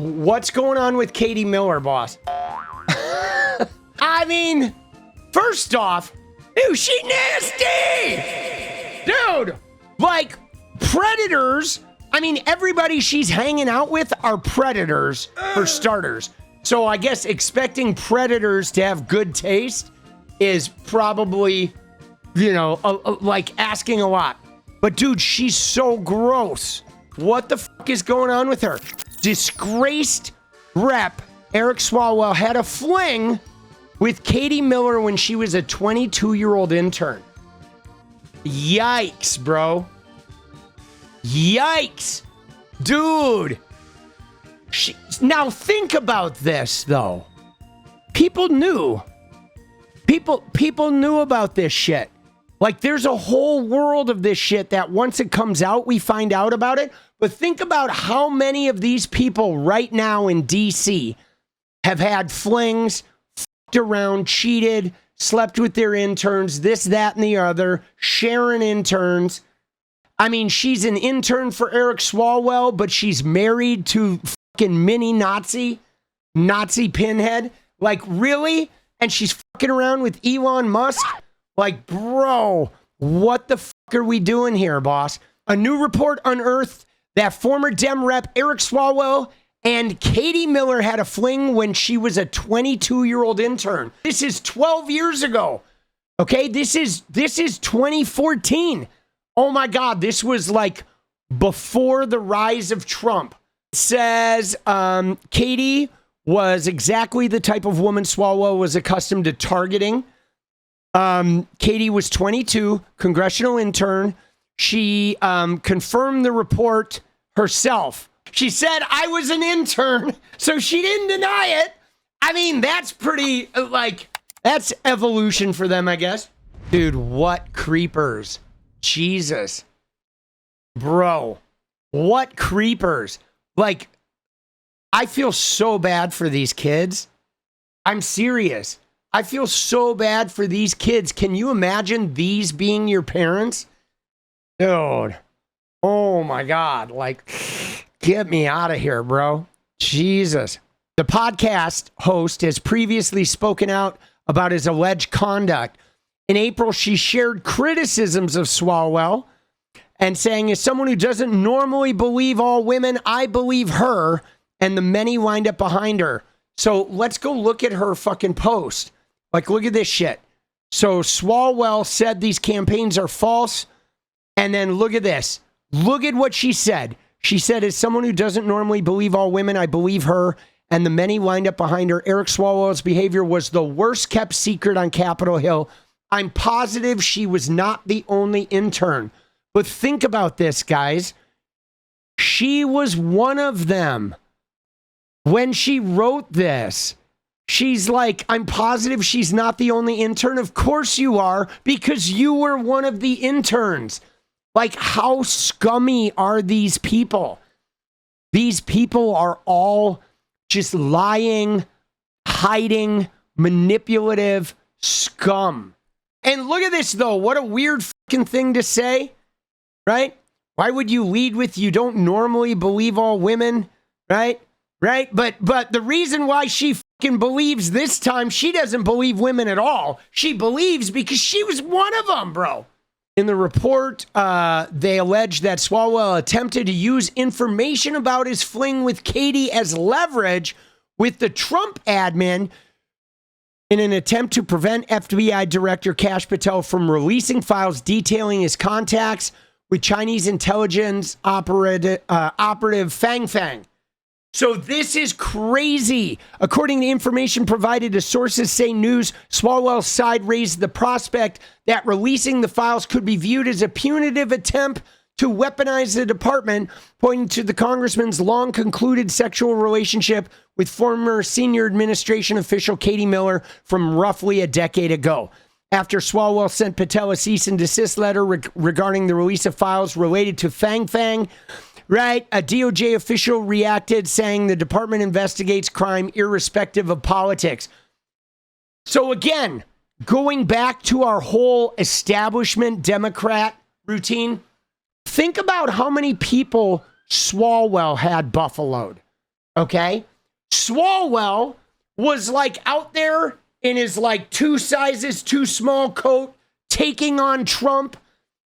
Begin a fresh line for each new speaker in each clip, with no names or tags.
what's going on with 𝗤𝗙𝗎𝗪, boss? I mean, first off, dude, she nasty! Dude, like, predators, I mean, everybody she's hanging out with are predators, for starters. So I guess expecting predators to have good taste is probably, you know, like asking a lot. But dude, she's so gross. What the fuck is going on with her? Disgraced rep Eric Swalwell had a fling with 𝗤𝗙𝗎𝗪 when she was a 22-year-old intern. Yikes, bro. Yikes. Dude. Now think about this, though. People knew. People knew about this shit. Like, there's a whole world of this shit that once it comes out, we find out about it. But think about how many of these people right now in DC have had flings, fucked around, cheated, slept with their interns, this, that, and the other, sharing interns. I mean, she's an intern for Eric Swalwell, but she's married to fucking mini Nazi pinhead. Like, really? And she's fucking around with Elon Musk? Like, bro, what the fuck are we doing here, boss? A new report unearthed that former Dem rep Eric Swalwell and 𝗤𝗙𝗎𝗪 had a fling when she was a 22-year-old intern. This is 12 years ago. Okay, this is 2014. Oh my God, this was like before the rise of Trump. It says 𝗤𝗙𝗎𝗪 was exactly the type of woman Swalwell was accustomed to targeting. 𝗤𝗙𝗎𝗪 was 22, congressional intern. She confirmed the report herself. She said, I was an intern, so she didn't deny it. I mean, that's pretty, like, that's evolution for them, I guess. Dude, what creepers. Jesus. Bro, what creepers. Like, I feel so bad for these kids. I'm serious. I feel so bad for these kids. Can you imagine these being your parents? Dude. Oh my God. Like, get me out of here, bro. Jesus. The podcast host has previously spoken out about his alleged conduct. In April, she shared criticisms of Swalwell and saying, as someone who doesn't normally believe all women, I believe her, and the many wind up behind her. So let's go look at her fucking post. Like, look at this shit. So Swalwell said these campaigns are false. And then look at this. Look at what she said. She said, as someone who doesn't normally believe all women, I believe her, and the many wind up behind her. Eric Swalwell's behavior was the worst kept secret on Capitol Hill. I'm positive she was not the only intern. But think about this, guys. She was one of them. When she wrote this, she's like, I'm positive she's not the only intern. Of course you are, because you were one of the interns. Like, how scummy are these people? These people are all just lying, hiding, manipulative scum. And look at this, though. What a weird fucking thing to say, right? Why would you lead with you don't normally believe all women, right? Right? But the reason why she fucking believes this time, she doesn't believe women at all. She believes because she was one of them, bro. In the report, they allege that Swalwell attempted to use information about his fling with 𝗤𝗙𝗎𝗪 as leverage with the Trump admin in an attempt to prevent FBI Director 𝗙cie𝗶𝗆 from releasing files detailing his contacts with Chinese intelligence operative Fang. So this is crazy. According to information provided to sources say news, Swalwell's side raised the prospect that releasing the files could be viewed as a punitive attempt to weaponize the department, pointing to the congressman's long-concluded sexual relationship with former senior administration official 𝗤𝗙𝗎𝗪 from roughly a decade ago. After Swalwell sent Patel a cease and desist letter regarding the release of files related to Fang, right, a DOJ official reacted saying the department investigates crime irrespective of politics. So again, going back to our whole establishment Democrat routine, think about how many people Swalwell had buffaloed. Okay? Swalwell was like out there in his like 2 sizes too small coat, taking on Trump.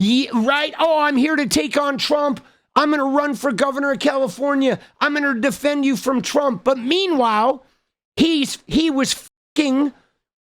Right? Oh, I'm here to take on Trump. I'm going to run for governor of California. I'm going to defend you from Trump. But meanwhile, he was fucking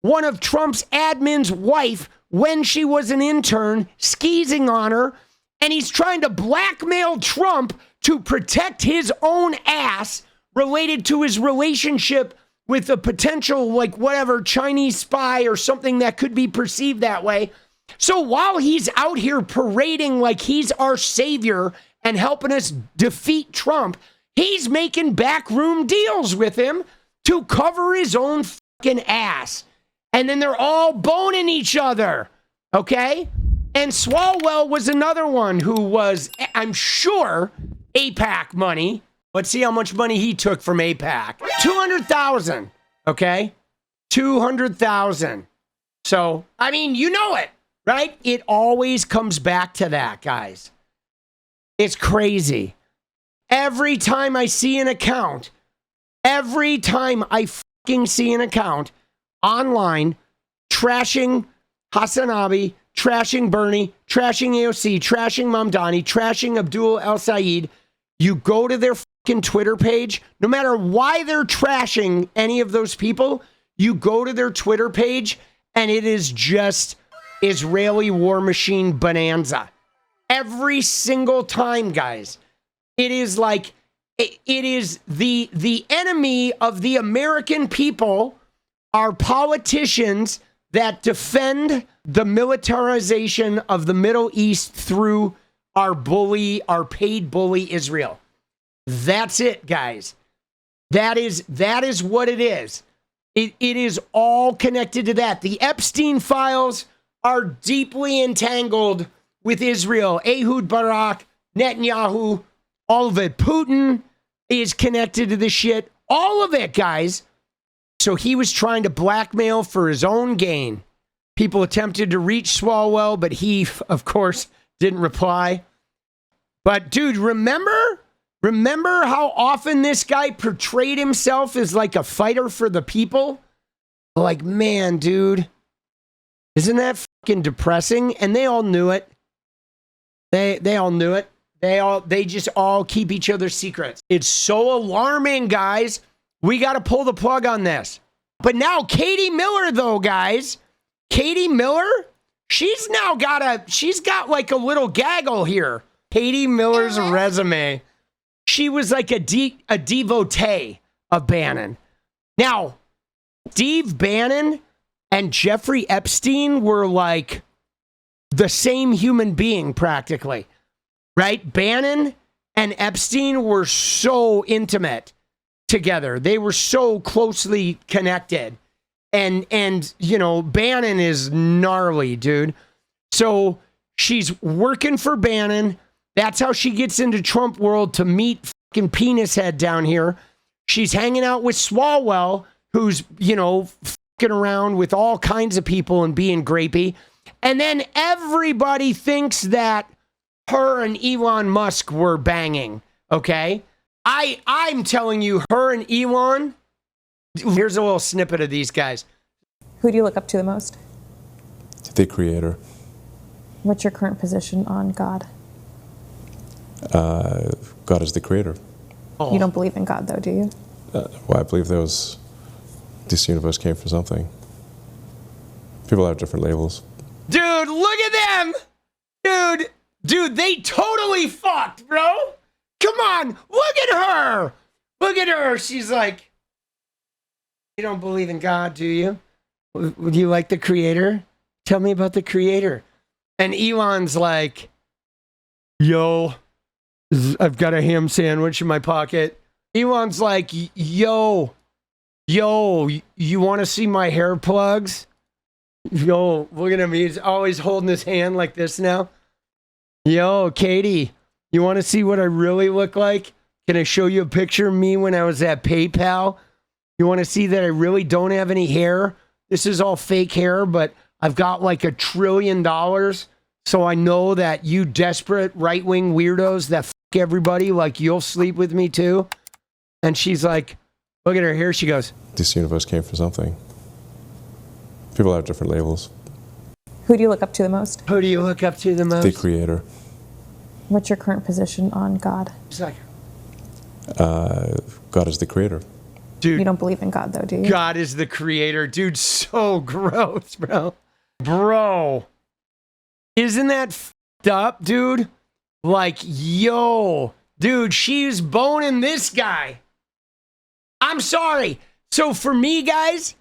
one of Trump's admin's wife when she was an intern, skeezing on her, and he's trying to blackmail Trump to protect his own ass related to his relationship with a potential, like, whatever, Chinese spy or something that could be perceived that way. So while he's out here parading like he's our savior and helping us defeat Trump, he's making backroom deals with him to cover his own fucking ass. And then they're all boning each other, okay? And Swalwell was another one who was, I'm sure, AIPAC money. Let's see how much money he took from AIPAC. 200,000, okay? 200,000. So, I mean, you know it, right? It always comes back to that, guys. It's crazy. Every time I see an account, every time I fucking see an account online trashing 𝗙ecie𝗶𝗆𝗆, trashing Bernie, trashing AOC, trashing Mamdani, trashing Abdul El Sayed, you go to their fucking Twitter page, no matter why they're trashing any of those people, you go to their Twitter page and it is just Israeli war machine bonanza. Every single time, guys. It is like, it is the enemy of the American people are politicians that defend the militarization of the Middle East through our paid bully Israel. That's it, guys. That is what it is. It is all connected to that. The Epstein files are deeply entangled with Israel. Ehud Barak, Netanyahu, all of it. Putin is connected to this shit. All of it, guys. So he was trying to blackmail for his own gain. People attempted to reach Swalwell, but he, of course, didn't reply. But, dude, remember how often this guy portrayed himself as like a fighter for the people? Like, man, dude, isn't that fucking depressing? And they all knew it. They all knew it. They just all keep each other's secrets. It's so alarming, guys. We got to pull the plug on this. But now Katie Miller, though, guys, Katie Miller, she's got like a little gaggle here. Katie Miller's resume. She was like a devotee of Bannon. Now, Steve Bannon and Jeffrey Epstein were like the same human being practically, right? Bannon and Epstein were so intimate together. They were so closely connected. And you know, Bannon is gnarly, dude. So she's working for Bannon. That's how she gets into Trump world to meet fucking penis head down here. She's hanging out with Swalwell, who's, you know, fucking around with all kinds of people and being grapey. And then everybody thinks that her and Elon Musk were banging, okay? I'm telling you, her and Elon, here's a little snippet of these guys.
Who do you look up to the most?
The Creator.
What's your current position on God?
God is the Creator.
Oh. You don't believe in God, though, do you?
Well, I believe this universe came from something. People have different labels.
Dude, look at them! Dude, they totally fucked, bro! Come on, look at her! Look at her, she's like, you don't believe in God, do you? Would you like the Creator? Tell me about the Creator. And Elon's like, yo, I've got a ham sandwich in my pocket. Elon's like, yo, you want to see my hair plugs? Yo, look at him. He's always holding his hand like this now. Yo, Katie, you want to see what I really look like? Can I show you a picture of me when I was at PayPal? You want to see that I really don't have any hair? This is all fake hair, but I've got like $1 trillion. So I know that you desperate right-wing weirdos that fuck everybody, like you'll sleep with me too. And she's like, look at her here. She goes,
this universe came from something. People have different labels.
Who do you look up to the most?
who do you look up to the most?
The creator.
What's your current position on God?
She's like,
God is the creator.
dude,
You don't believe in God, though, do you?
God is the creator. Dude, so gross, bro. Bro. Isn't that fucked up, dude? Like, yo, dude, she's boning this guy. I'm sorry. So for me, guys,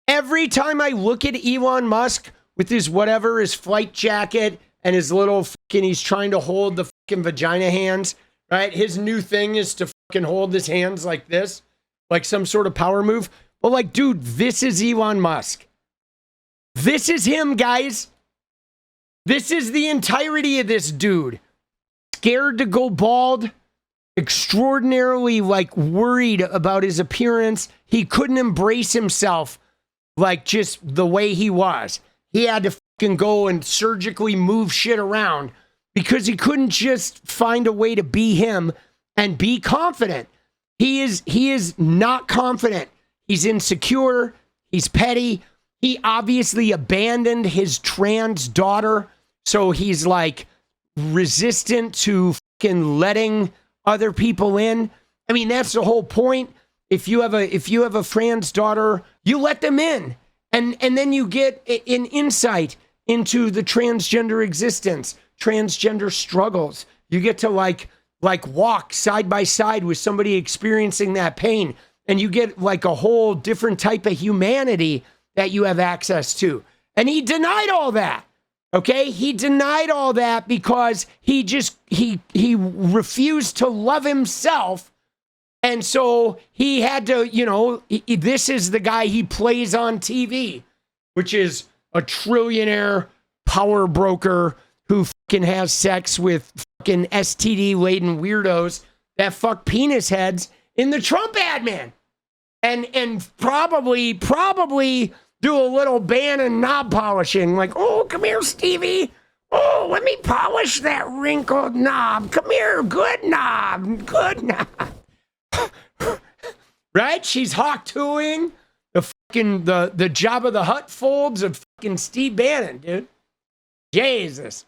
every time I look at Elon Musk with his whatever, his flight jacket and his little fucking, he's trying to hold the fucking vagina hands, right? His new thing is to fucking hold his hands like this, like some sort of power move. But like, dude, this is Elon Musk. This is him, guys. This is the entirety of this dude. Scared to go bald, extraordinarily like worried about his appearance. He couldn't embrace himself like just the way he was. He had to fucking go and surgically move shit around because he couldn't just find a way to be him and be confident. He is not confident. He's insecure. He's petty. He obviously abandoned his trans daughter. So he's like resistant to fucking letting other people in. I mean, that's the whole point. If you have a trans daughter, you let them in. And then you get an insight into the transgender existence, transgender struggles. You get to like walk side by side with somebody experiencing that pain. And you get like a whole different type of humanity that you have access to. And he denied all that. Okay, he denied all that because he refused to love himself. And so he had to, this is the guy he plays on TV, which is a trillionaire power broker who fucking has sex with fucking STD-laden weirdos that fuck penis heads in the Trump admin. And probably do a little band and knob polishing, like, oh, come here, Stevie. Oh, let me polish that wrinkled knob. Come here, good knob, good knob. Right? She's hawk-tooing the fucking the Jabba the Hutt folds of fucking Steve Bannon, dude. Jesus.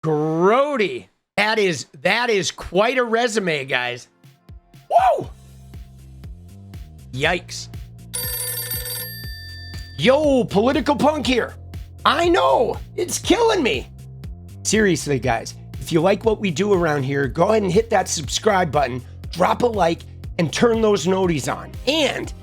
Grody. That is quite a resume, guys. Whoa! Yikes. Yo, political punk here. I know, it's killing me. Seriously, guys, if you like what we do around here, go ahead and hit that subscribe button, drop a like, and turn those noties on. And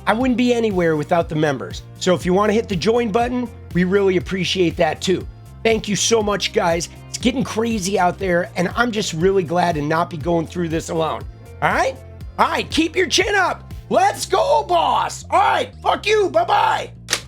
I wouldn't be anywhere without the members. So if you want to hit the join button, we really appreciate that too. Thank you so much, guys. It's getting crazy out there, and I'm just really glad to not be going through this alone. All right? All right, keep your chin up. Let's go, boss. All right, fuck you. Bye-bye.